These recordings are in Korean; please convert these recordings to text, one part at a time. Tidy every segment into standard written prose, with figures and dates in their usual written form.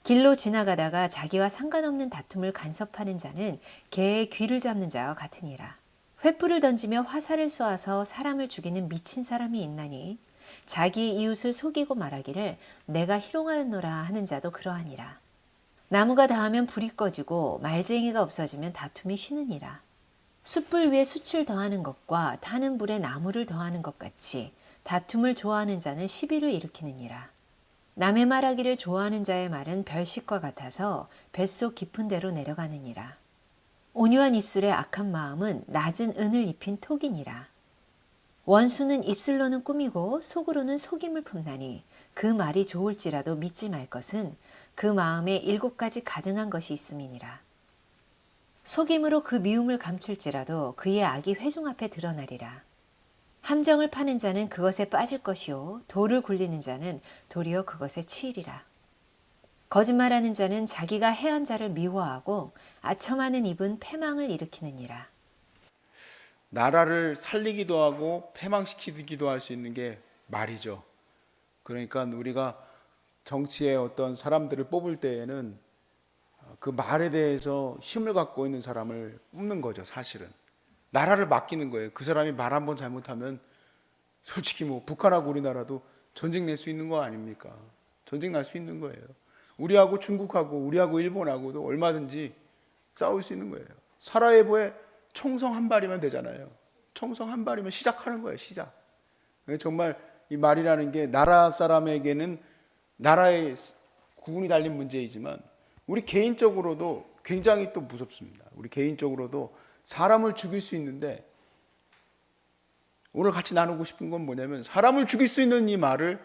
길로 지나가다가 자기와 상관없는 다툼을 간섭하는 자는 개의 귀를 잡는 자와 같으니라. 횃불을 던지며 화살을 쏘아서 사람을 죽이는 미친 사람이 있나니 자기 이웃을 속이고 말하기를 내가 희롱하였노라 하는 자도 그러하니라. 나무가 닿으면 불이 꺼지고 말쟁이가 없어지면 다툼이 쉬느니라. 숯불 위에 숯을 더하는 것과 타는 불에 나무를 더하는 것 같이 다툼을 좋아하는 자는 시비를 일으키느니라. 남의 말하기를 좋아하는 자의 말은 별식과 같아서 뱃속 깊은 데로 내려가느니라. 온유한 입술의 악한 마음은 낮은 은을 입힌 톡이니라. 원수는 입술로는 꾸미고 속으로는 속임을 품나니 그 말이 좋을지라도 믿지 말 것은 그 마음에 7가지 가증한 것이 있음이니라. 속임으로 그 미움을 감출지라도 그의 악이 회중 앞에 드러나리라. 함정을 파는 자는 그것에 빠질 것이요 돌을 굴리는 자는 도리어 그것에 치이리라. 거짓말하는 자는 자기가 해한 자를 미워하고 아첨하는 입은 패망을 일으키느니라. 나라를 살리기도 하고 패망시키기도 할 수 있는 게 말이죠. 그러니까 우리가 정치에 어떤 사람들을 뽑을 때에는 그 말에 대해서 힘을 갖고 있는 사람을 뽑는 거죠. 사실은 나라를 맡기는 거예요. 그 사람이 말 한 번 잘못하면 솔직히 뭐 북한하고 우리나라도 전쟁 낼 수 있는 거 아닙니까? 전쟁 날 수 있는 거예요. 우리하고 중국하고 우리하고 일본하고도 얼마든지 싸울 수 있는 거예요. 사라예보에 총성 한 발이면 되잖아요. 총성 한 발이면 시작하는 거예요. 시작. 정말 이 말이라는 게 나라 사람에게는 나라의 구분이 달린 문제이지만 우리 개인적으로도 굉장히 또 무섭습니다. 우리 개인적으로도 사람을 죽일 수 있는데 오늘 같이 나누고 싶은 건 뭐냐면 사람을 죽일 수 있는 이 말을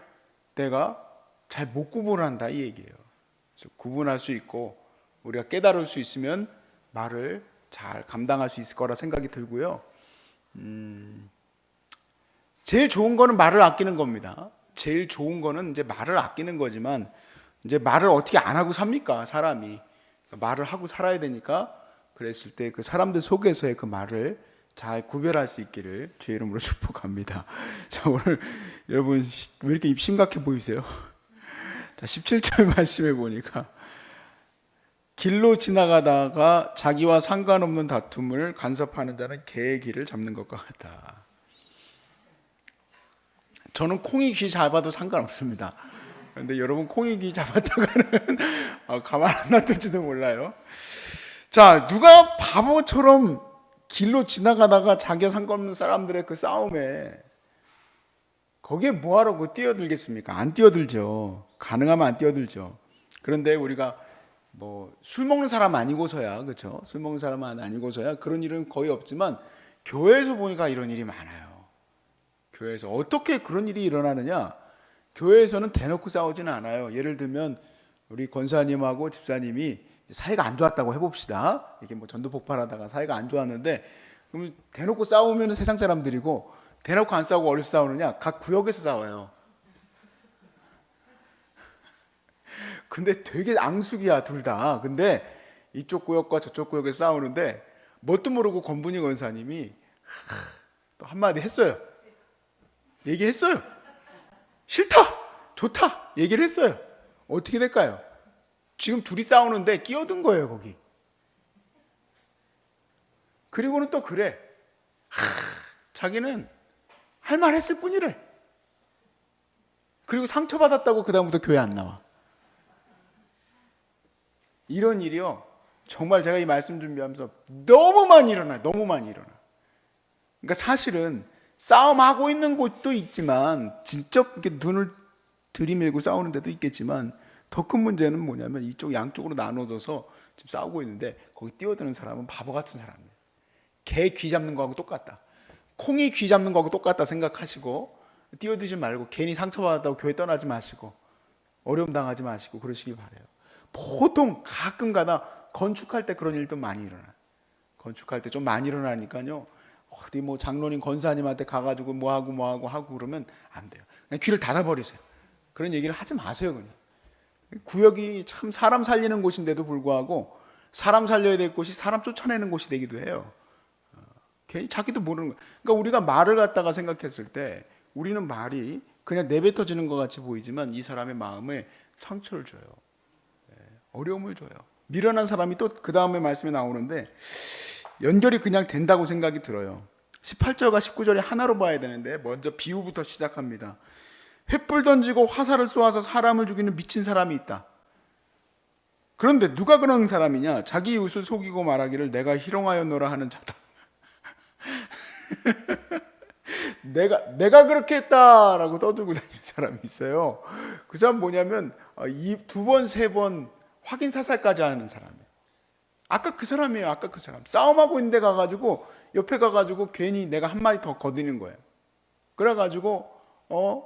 내가 잘 못 구분한다 이 얘기예요. 그래서 구분할 수 있고 우리가 깨달을 수 있으면 말을 잘 감당할 수 있을 거라 생각이 들고요. 제일 좋은 거는 말을 아끼는 겁니다. 제일 좋은 거는 이제 말을 아끼는 거지만 이제 말을 어떻게 안 하고 삽니까? 사람이 말을 하고 살아야 되니까 그랬을 때 그 사람들 속에서의 그 말을 잘 구별할 수 있기를 주의 이름으로 축복합니다. 자, 오늘 여러분 왜 이렇게 입 심각해 보이세요? 자, 17절 말씀해 보니까 길로 지나가다가 자기와 상관없는 다툼을 간섭하는 자는 개의 귀를 잡는 것과 같다. 저는 콩이 귀 잡아도 상관없습니다. 그런데 여러분 콩이 귀 잡았다가는 가만 안 놔둘지도 몰라요. 자, 누가 바보처럼 길로 지나가다가 자기와 상관없는 사람들의 그 싸움에 거기에 뭐하라고 뛰어들겠습니까? 안 뛰어들죠. 가능하면 안 뛰어들죠. 그런데 우리가 뭐 술 먹는 사람 아니고서야, 그렇죠? 술 먹는 사람 아니고서야 그런 일은 거의 없지만 교회에서 보니까 이런 일이 많아요. 교회에서 어떻게 그런 일이 일어나느냐? 교회에서는 대놓고 싸우지는 않아요. 예를 들면 우리 권사님하고 집사님이 사이가 안 좋았다고 해봅시다. 이게 뭐 전도 폭발하다가 사이가 안 좋았는데 그럼 대놓고 싸우면 세상 사람들이고 대놓고 안 싸우고 어디서 싸우느냐? 각 구역에서 싸워요. 근데 되게 앙숙이야 둘 다. 근데 이쪽 구역과 저쪽 구역에서 싸우는데 뭣도 모르고 권분희 권사님이 또 한마디 했어요. 얘기했어요. 싫다, 좋다 얘기를 했어요. 어떻게 될까요? 지금 둘이 싸우는데 끼어든 거예요 거기. 그리고는 또 그래. 자기는 할 말 했을 뿐이래. 그리고 상처받았다고 그 다음부터 교회 안 나와. 이런 일이요 정말 제가 이 말씀 준비하면서 너무 많이 일어나요. 너무 많이 일어나. 그러니까 사실은 싸움하고 있는 곳도 있지만 직접 이렇게 눈을 들이밀고 싸우는 데도 있겠지만 더 큰 문제는 뭐냐면 이쪽 양쪽으로 나눠져서 지금 싸우고 있는데 거기 뛰어드는 사람은 바보 같은 사람이에요. 개 귀 잡는 거하고 똑같다. 콩이 귀 잡는 거하고 똑같다 생각하시고 뛰어들지 말고 괜히 상처받았다고 교회 떠나지 마시고 어려움 당하지 마시고 그러시기 바라요. 보통 가끔 가다 건축할 때 그런 일도 많이 일어나요. 건축할 때 좀 많이 일어나니까요. 어디 뭐 장로님 권사님한테 가가지고 뭐하고 하고 그러면 안 돼요. 그냥 귀를 닫아버리세요. 그런 얘기를 하지 마세요. 그냥 구역이 참 사람 살리는 곳인데도 불구하고 사람 살려야 될 곳이 사람 쫓아내는 곳이 되기도 해요. 괜히 자기도 모르는 거. 그러니까 우리가 말을 갖다가 생각했을 때 우리는 말이 그냥 내뱉어지는 것 같이 보이지만 이 사람의 마음에 상처를 줘요. 어려움을 줘요. 미련한 사람이 또 그 다음에 말씀에 나오는데 연결이 그냥 된다고 생각이 들어요. 18절과 19절이 하나로 봐야 되는데 먼저 비유부터 시작합니다. 횃불 던지고 화살을 쏘아서 사람을 죽이는 미친 사람이 있다. 그런데 누가 그런 사람이냐? 자기 이웃을 속이고 말하기를 내가 희롱하였노라 하는 자다. 내가 그렇게 했다라고 떠들고 다니는 사람이 있어요. 그 사람 뭐냐면 두 번, 세 번 확인 사살까지 하는 사람이에요. 아까 그 사람이에요. 아까 그 사람. 싸움하고 있는데 가가지고 옆에 가가지고 괜히 내가 한 마디 더 거드리는 거예요. 그래가지고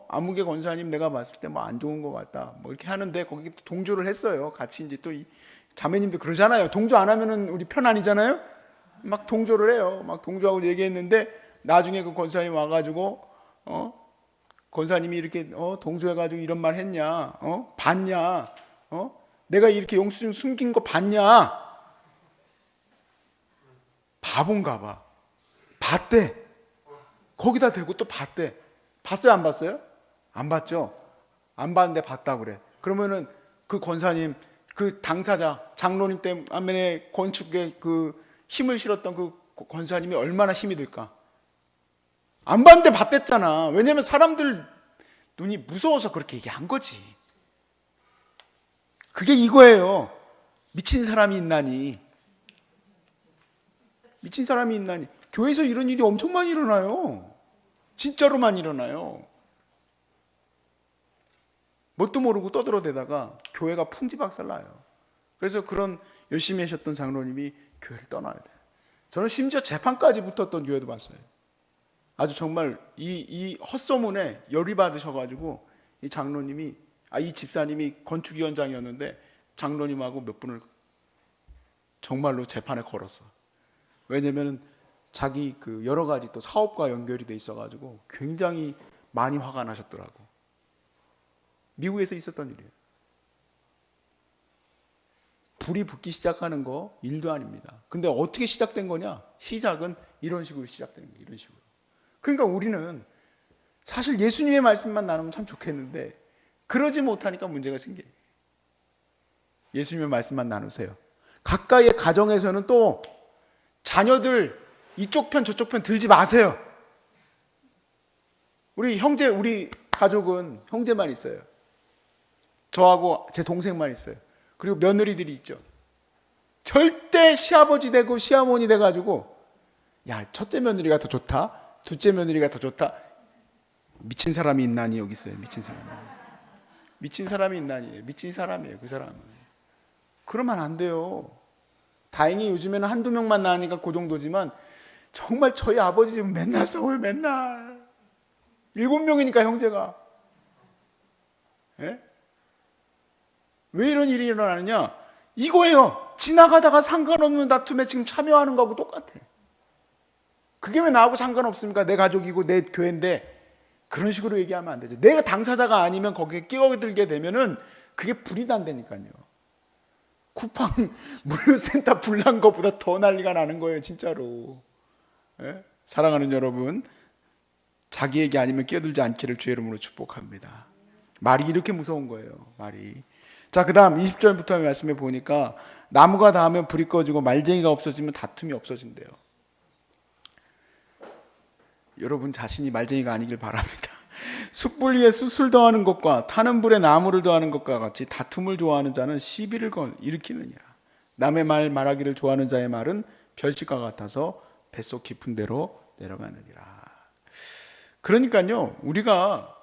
아무개 권사님 내가 봤을 때 뭐 안 좋은 것 같다. 뭐 이렇게 하는데 거기 동조를 했어요. 같이 이제 또 이 자매님도 그러잖아요. 동조 안 하면은 우리 편 아니잖아요. 막 동조를 해요. 막 동조하고 얘기했는데 나중에 그 권사님 와가지고 권사님이 이렇게 동조해가지고 이런 말 했냐? 봤냐? 내가 이렇게 영수증 숨긴 거 봤냐? 바본가 봐. 봤대. 거기다 대고 또 봤대. 봤어요, 안 봤어요? 안 봤죠? 안 봤는데 봤다 그래. 그러면은 그 권사님, 그 당사자, 장로님 때문에 건축에 그 힘을 실었던 그 권사님이 얼마나 힘이 들까? 안 봤는데 봤댔잖아. 왜냐면 사람들 눈이 무서워서 그렇게 얘기한 거지. 그게 이거예요. 미친 사람이 있나니. 미친 사람이 있나니. 교회에서 이런 일이 엄청 많이 일어나요. 진짜로 많이 일어나요. 뭣도 모르고 떠들어대다가 교회가 풍지박살 나요. 그래서 그런 열심히 하셨던 장로님이 교회를 떠나야 돼요. 저는 심지어 재판까지 붙었던 교회도 봤어요. 아주 정말 이 헛소문에 열이 받으셔가지고 이 장로님이 이 집사님이 건축위원장이었는데 장로님하고 몇 분을 정말로 재판에 걸었어. 왜냐면은 자기 그 여러 가지 또 사업과 연결이 돼 있어가지고 굉장히 많이 화가 나셨더라고. 미국에서 있었던 일이에요. 불이 붙기 시작하는 거 일도 아닙니다. 근데 어떻게 시작된 거냐? 시작은 이런 식으로 시작되는 거예요. 이런 식으로. 그러니까 우리는 사실 예수님의 말씀만 나누면 참 좋겠는데 그러지 못하니까 문제가 생겨요. 예수님의 말씀만 나누세요. 가까이의 가정에서는 또 자녀들 이쪽 편 저쪽 편 들지 마세요. 우리 가족은 형제만 있어요. 저하고 제 동생만 있어요. 그리고 며느리들이 있죠. 절대 시아버지 되고 시어머니 돼가지고 야 첫째 며느리가 더 좋다, 둘째 며느리가 더 좋다. 미친 사람이 있나니 여기 있어요. 미친 사람이 있나니. 미친 사람이에요. 그 사람은. 그러면 안 돼요. 다행히 요즘에는 한두 명만 나으니까 그 정도지만 정말 저희 아버지 집은 맨날 싸워요. 맨날 7명이니까 형제가. 예? 왜 이런 일이 일어나느냐? 이거예요. 지나가다가 상관없는 다툼에 지금 참여하는 거하고 똑같아. 그게 왜 나하고 상관없습니까? 내 가족이고 내 교회인데. 그런 식으로 얘기하면 안 되죠. 내가 당사자가 아니면 거기에 끼어들게 되면은 그게 불이 난다니까요. 쿠팡 물류센터 불난 것보다 더 난리가 나는 거예요. 진짜로. 예? 사랑하는 여러분, 자기에게 아니면 끼어들지 않기를 주의 이름으로 축복합니다. 말이 이렇게 무서운 거예요. 말이. 자, 그 다음 20절부터 말씀해 보니까 나무가 닿으면 불이 꺼지고 말쟁이가 없어지면 다툼이 없어진대요. 여러분 자신이 말쟁이가 아니길 바랍니다. 숯불 위에 숯을 더하는 것과 타는 불에 나무를 더하는 것과 같이 다툼을 좋아하는 자는 시비를 일으키느니라. 남의 말 말하기를 좋아하는 자의 말은 별식과 같아서 뱃속 깊은 데로 내려가느니라. 그러니까요, 우리가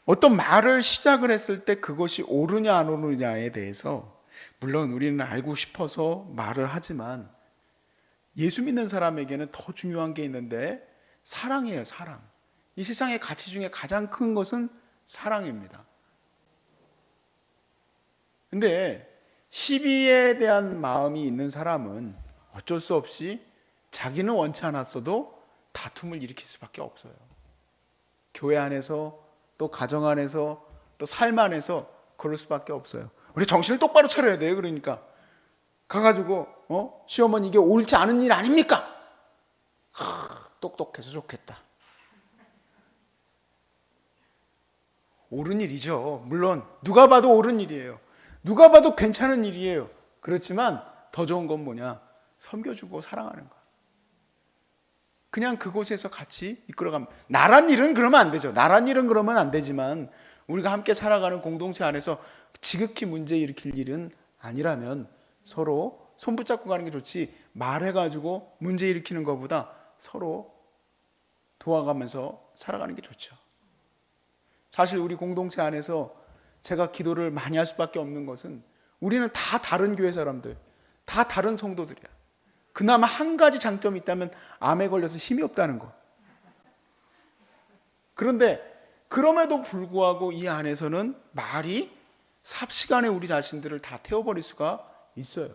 어떤 말을 시작을 했을 때 그것이 옳으냐 안 옳으냐에 대해서 물론 우리는 알고 싶어서 말을 하지만 예수 믿는 사람에게는 더 중요한 게 있는데 사랑이에요. 사랑. 이 세상의 가치 중에 가장 큰 것은 사랑입니다. 근데 시비에 대한 마음이 있는 사람은 어쩔 수 없이 자기는 원치 않았어도 다툼을 일으킬 수밖에 없어요. 교회 안에서 또 가정 안에서 또 삶 안에서 그럴 수밖에 없어요. 우리 정신을 똑바로 차려야 돼요. 그러니까 가가지고 시어머니 이게 옳지 않은 일 아닙니까? 똑똑해서 좋겠다. 옳은 일이죠. 물론 누가 봐도 옳은 일이에요. 누가 봐도 괜찮은 일이에요. 그렇지만 더 좋은 건 뭐냐? 섬겨주고 사랑하는 거. 그냥 그곳에서 같이 이끌어가면, 나란 일은 그러면 안 되죠. 나란 일은 그러면 안 되지만 우리가 함께 살아가는 공동체 안에서 지극히 문제 일으킬 일은 아니라면 서로 손 붙잡고 가는 게 좋지, 말해가지고 문제 일으키는 것보다 서로 도와가면서 살아가는 게 좋죠. 사실 우리 공동체 안에서 제가 기도를 많이 할 수밖에 없는 것은, 우리는 다 다른 교회 사람들, 다 다른 성도들이야. 그나마 한 가지 장점이 있다면 암에 걸려서 힘이 없다는 거. 그런데 그럼에도 불구하고 이 안에서는 말이 삽시간에 우리 자신들을 다 태워버릴 수가 있어요.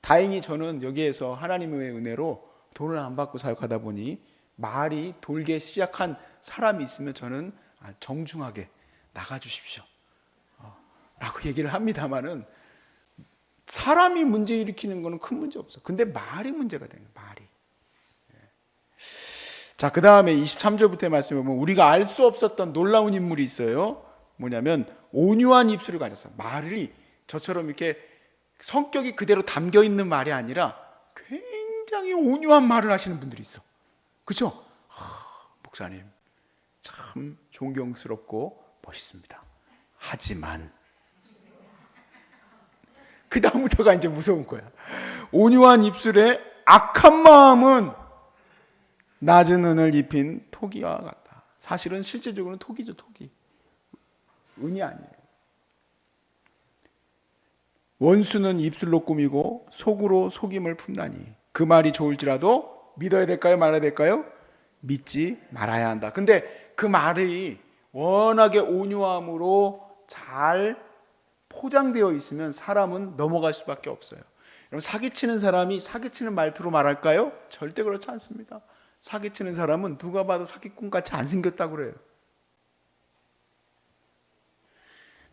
다행히 저는 여기에서 하나님의 은혜로 돈을 안 받고 사역하다 보니 말이 돌게 시작한 사람이 있으면 저는 정중하게 나가주십시오 라고 얘기를 합니다만은, 사람이 문제 일으키는 거는 큰 문제 없어. 근데 말이 문제가 되는 거예요. 말이. 자, 그 다음에 23절부터의 말씀에 보면 우리가 알 수 없었던 놀라운 인물이 있어요. 뭐냐면 온유한 입술을 가졌어. 말이 저처럼 이렇게 성격이 그대로 담겨 있는 말이 아니라 굉장히 온유한 말을 하시는 분들이 있어. 그렇죠? 목사님 참 존경스럽고 멋있습니다. 하지만 그 다음부터가 이제 무서운 거야. 온유한 입술에 악한 마음은 낮은 은을 입힌 토기와 같다. 사실은 실제적으로는 토기죠, 토기. 은이 아니에요. 원수는 입술로 꾸미고 속으로 속임을 품다니. 그 말이 좋을지라도 믿어야 될까요, 말아야 될까요? 믿지 말아야 한다. 근데 그 말이 워낙에 온유함으로 잘 포장되어 있으면 사람은 넘어갈 수밖에 없어요. 여러분, 사기치는 사람이 사기치는 말투로 말할까요? 절대 그렇지 않습니다. 사기치는 사람은 누가 봐도 사기꾼같이 안 생겼다고 그래요.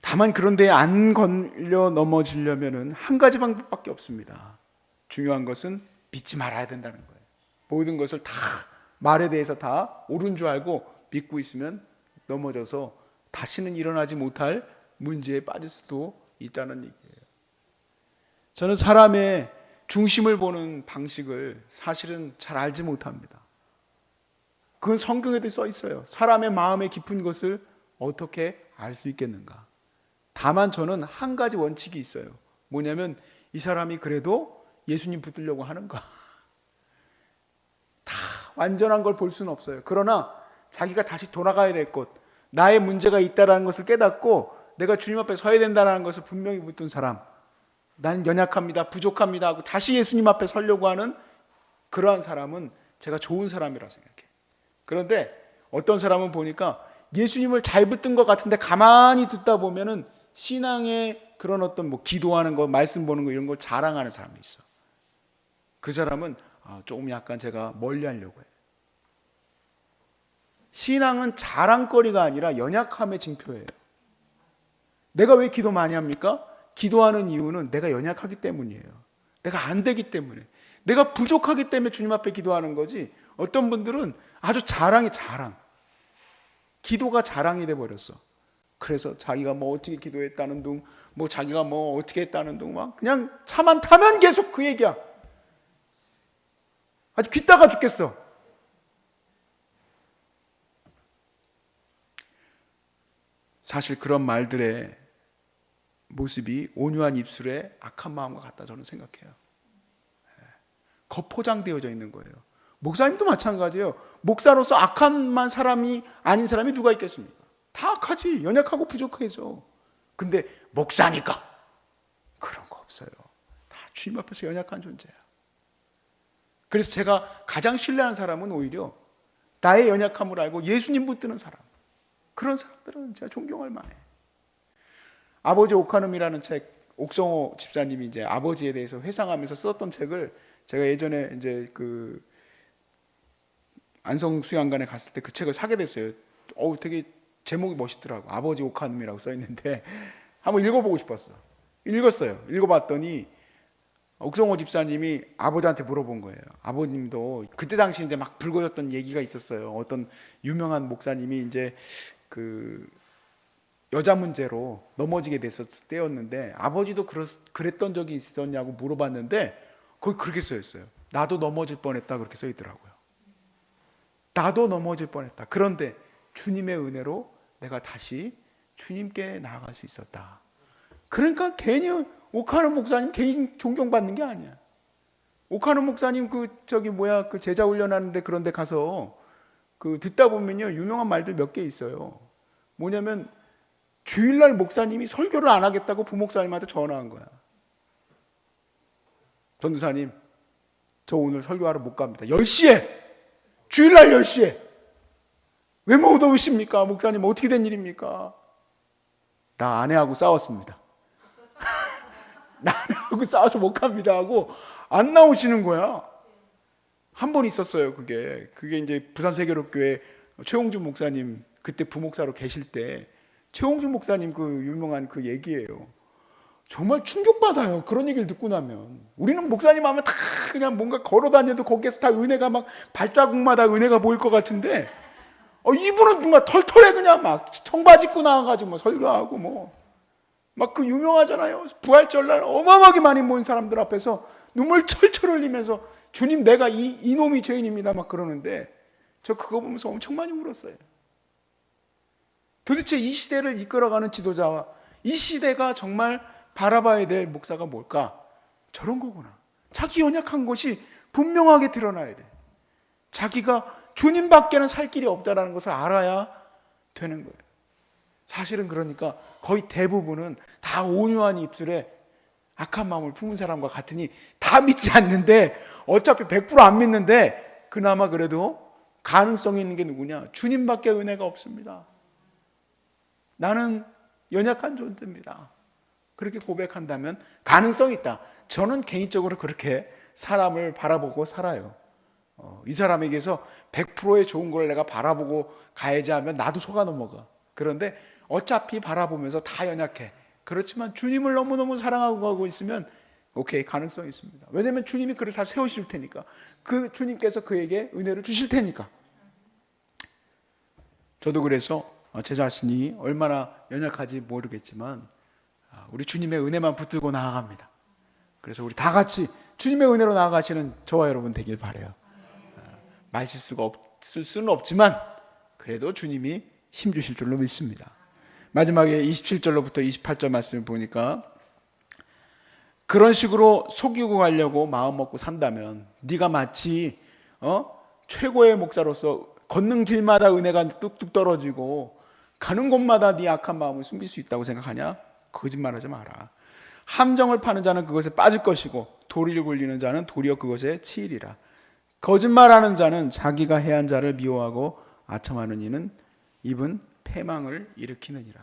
다만 그런데 안 걸려 넘어지려면 한 가지 방법밖에 없습니다. 중요한 것은 믿지 말아야 된다는 거예요. 모든 것을 다, 말에 대해서 다 옳은 줄 알고 믿고 있으면 넘어져서 다시는 일어나지 못할 문제에 빠질 수도 있다는 얘기예요. 저는 사람의 중심을 보는 방식을 사실은 잘 알지 못합니다. 그건 성경에도 써 있어요. 사람의 마음의 깊은 것을 어떻게 알 수 있겠는가. 다만 저는 한 가지 원칙이 있어요. 뭐냐면 이 사람이 그래도 예수님 붙들려고 하는가. 다 완전한 걸 볼 수는 없어요. 그러나 자기가 다시 돌아가야 될 것, 나의 문제가 있다는 것을 깨닫고 내가 주님 앞에 서야 된다는 것을 분명히 붙든 사람, 나는 연약합니다, 부족합니다 하고 다시 예수님 앞에 서려고 하는 그러한 사람은 제가 좋은 사람이라 생각해요. 그런데 어떤 사람은 보니까 예수님을 잘 붙든 것 같은데 가만히 듣다 보면은 신앙의 그런 어떤 뭐 기도하는 거, 말씀 보는 거 이런 걸 자랑하는 사람이 있어. 그 사람은 조금 약간 제가 멀리 하려고 해요. 신앙은 자랑거리가 아니라 연약함의 징표예요. 내가 왜 기도 많이 합니까? 기도하는 이유는 내가 연약하기 때문이에요. 내가 안 되기 때문에. 내가 부족하기 때문에 주님 앞에 기도하는 거지. 어떤 분들은 아주 자랑. 기도가 자랑이 돼버렸어. 그래서 자기가 뭐 어떻게 기도했다는 둥, 뭐 자기가 뭐 어떻게 했다는 둥, 막 그냥 차만 타면 계속 그 얘기야. 아주 귀따가 죽겠어. 사실 그런 말들의 모습이 온유한 입술에 악한 마음과 같다 저는 생각해요. 겉포장되어져 있는 거예요. 목사님도 마찬가지예요. 목사로서 악한 사람이 아닌 사람이 누가 있겠습니까? 다 악하지. 연약하고 부족해져. 근데 목사니까 그런 거 없어요. 다 주님 앞에서 연약한 존재야. 그래서 제가 가장 신뢰하는 사람은 오히려 나의 연약함을 알고 예수님 붙드는 사람. 그런 사람들은 제가 존경할 만해. 아버지 옥한음이라는 책, 옥성호 집사님이 이제 아버지에 대해서 회상하면서 썼던 책을 제가 예전에 이제 그 안성수양관에 갔을 때 그 책을 사게 됐어요. 되게 제목이 멋있더라고. 아버지 옥한음이라고 써 있는데 한번 읽어보고 싶었어. 읽었어요. 읽어봤더니 옥성호 집사님이 아버지한테 물어본 거예요. 아버님도 그때 당시 이제 막 불거졌던 얘기가 있었어요. 어떤 유명한 목사님이 이제 그 여자 문제로 넘어지게 됐었을 때였는데 아버지도 그랬던 적이 있었냐고 물어봤는데 거기 그렇게 써 있어요. 나도 넘어질 뻔했다 그렇게 써 있더라고요. 나도 넘어질 뻔했다. 그런데 주님의 은혜로 내가 다시 주님께 나아갈 수 있었다. 그러니까 괜히 오카노 목사님 개인 존경받는 게 아니야. 오카노 목사님 그 제자 훈련하는데 그런데 가서 그 듣다 보면요 유명한 말들 몇 개 있어요. 뭐냐면 주일날 목사님이 설교를 안 하겠다고 부목사님한테 전화한 거야. 전도사님, 저 오늘 설교하러 못 갑니다. 10시에! 주일날 10시에! 왜 못 오십니까? 목사님, 어떻게 된 일입니까? 나 아내하고 싸웠습니다. 나 아내하고 싸워서 못 갑니다 하고 안 나오시는 거야. 한 번 있었어요, 그게 이제 부산세계로교회 최홍준 목사님, 그때 부목사로 계실 때, 최홍준 목사님 그 유명한 그 얘기예요. 정말 충격받아요. 그런 얘기를 듣고 나면. 우리는 목사님 하면 다 그냥 뭔가 걸어 다녀도 거기에서 다 은혜가 막 발자국마다 은혜가 보일 것 같은데, 이분은 뭔가 털털해 그냥 막 청바지 입고 나와가지고 뭐 설교하고 막 그 유명하잖아요. 부활절날 어마어마하게 많이 모인 사람들 앞에서 눈물 철철 흘리면서 주님 내가 이놈이 죄인입니다 막 그러는데 저 그거 보면서 엄청 많이 울었어요. 도대체 이 시대를 이끌어가는 지도자와 이 시대가 정말 바라봐야 될 목사가 뭘까? 저런 거구나. 자기 연약한 것이 분명하게 드러나야 돼. 자기가 주님밖에는 살 길이 없다는 것을 알아야 되는 거예요. 사실은 그러니까 거의 대부분은 다 온유한 입술에 악한 마음을 품은 사람과 같으니 다 믿지 않는데 어차피 100% 안 믿는데 그나마 그래도 가능성이 있는 게 누구냐? 주님밖에 은혜가 없습니다. 나는 연약한 존재입니다. 그렇게 고백한다면 가능성이 있다. 저는 개인적으로 그렇게 사람을 바라보고 살아요. 이 사람에게서 100%의 좋은 걸 내가 바라보고 가야지 하면 나도 속아 넘어가. 그런데 어차피 바라보면서 다 연약해. 그렇지만 주님을 너무너무 사랑하고 가고 있으면 오케이, 가능성이 있습니다. 왜냐하면 주님이 그를 다 세우실 테니까. 그 주님께서 그에게 은혜를 주실 테니까. 저도 그래서 제 자신이 얼마나 연약한지 모르겠지만 우리 주님의 은혜만 붙들고 나아갑니다. 그래서 우리 다 같이 주님의 은혜로 나아가시는 저와 여러분 되길 바라요. 말실수가 없을 수는 없지만 그래도 주님이 힘 주실 줄로 믿습니다. 마지막에 27절로부터 28절 말씀을 보니까 그런 식으로 속이고 가려고 마음 먹고 산다면 네가 마치 최고의 목사로서 걷는 길마다 은혜가 뚝뚝 떨어지고 가는 곳마다 네 악한 마음을 숨길 수 있다고 생각하냐? 거짓말하지 마라. 함정을 파는 자는 그것에 빠질 것이고 도리를 굴리는 자는 도리어 그것에 치이리라. 거짓말하는 자는 자기가 해한 자를 미워하고 아첨하는 이는 입은 패망을 일으키느니라.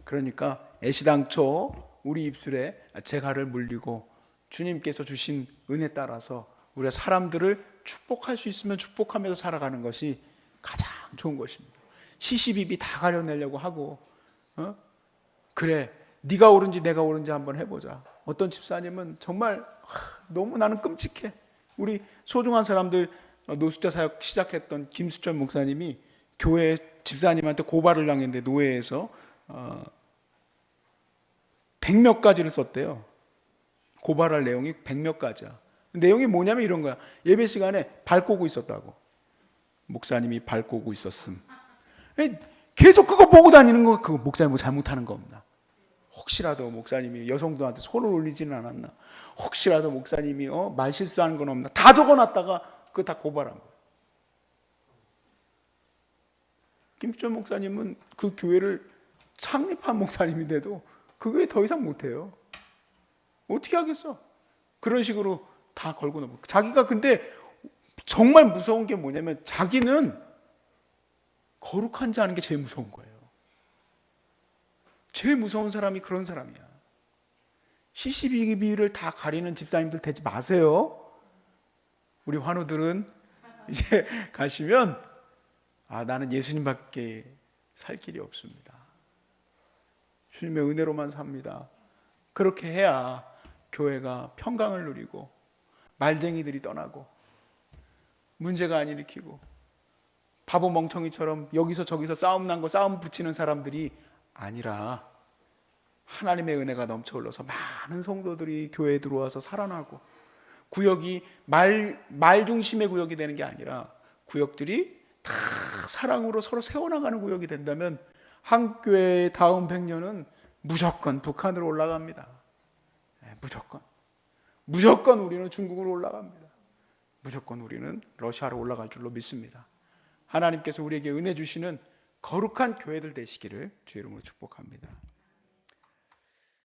그러니까 애시당초 우리 입술에 재갈을 물리고 주님께서 주신 은혜 따라서 우리가 사람들을 축복할 수 있으면 축복하면서 살아가는 것이 가장 좋은 것입니다. 시시비비 다 가려내려고 하고 그래 네가 옳은지 내가 옳은지 한번 해보자. 어떤 집사님은 정말 너무 나는 끔찍해. 우리 소중한 사람들 노숙자 사역 시작했던 김수천 목사님이 교회 집사님한테 고발을 당했는데 노회에서 100몇 가지를 썼대요. 고발할 내용이 100몇 가지야. 내용이 뭐냐면 이런 거야. 예배 시간에 발 꼬고 있었다고. 목사님이 발 꼬고 있었음. 계속 그거 보고 다니는 거. 그거 목사님 뭐 잘못하는 거 없나? 혹시라도 목사님이 여성들한테 손을 올리지는 않았나? 혹시라도 목사님이 말 실수하는 건 없나? 다 적어놨다가 그거 다 고발한 거야. 김수천 목사님은 그 교회를 창립한 목사님인데도 그 교회 더 이상 못해요. 어떻게 하겠어? 그런 식으로 다 걸고 넘어. 자기가 근데 정말 무서운 게 뭐냐면 자기는 거룩한지 아는 게 제일 무서운 거예요. 제일 무서운 사람이 그런 사람이야. 시시비비를 다 가리는 집사님들 되지 마세요. 우리 환우들은 이제 가시면 나는 예수님밖에 살 길이 없습니다. 주님의 은혜로만 삽니다. 그렇게 해야 교회가 평강을 누리고 말쟁이들이 떠나고 문제가 안 일으키고 바보 멍청이처럼 여기서 저기서 싸움 난 거 싸움 붙이는 사람들이 아니라 하나님의 은혜가 넘쳐 흘러서 많은 성도들이 교회에 들어와서 살아나고 구역이 말 중심의 구역이 되는 게 아니라 구역들이 다 사랑으로 서로 세워나가는 구역이 된다면 한국교회의 다음 100년은 무조건 북한으로 올라갑니다. 무조건 우리는 중국으로 올라갑니다. 무조건 우리는 러시아로 올라갈 줄로 믿습니다. 하나님께서 우리에게 은혜 주시는 거룩한 교회들 되시기를 주의 이름으로 축복합니다.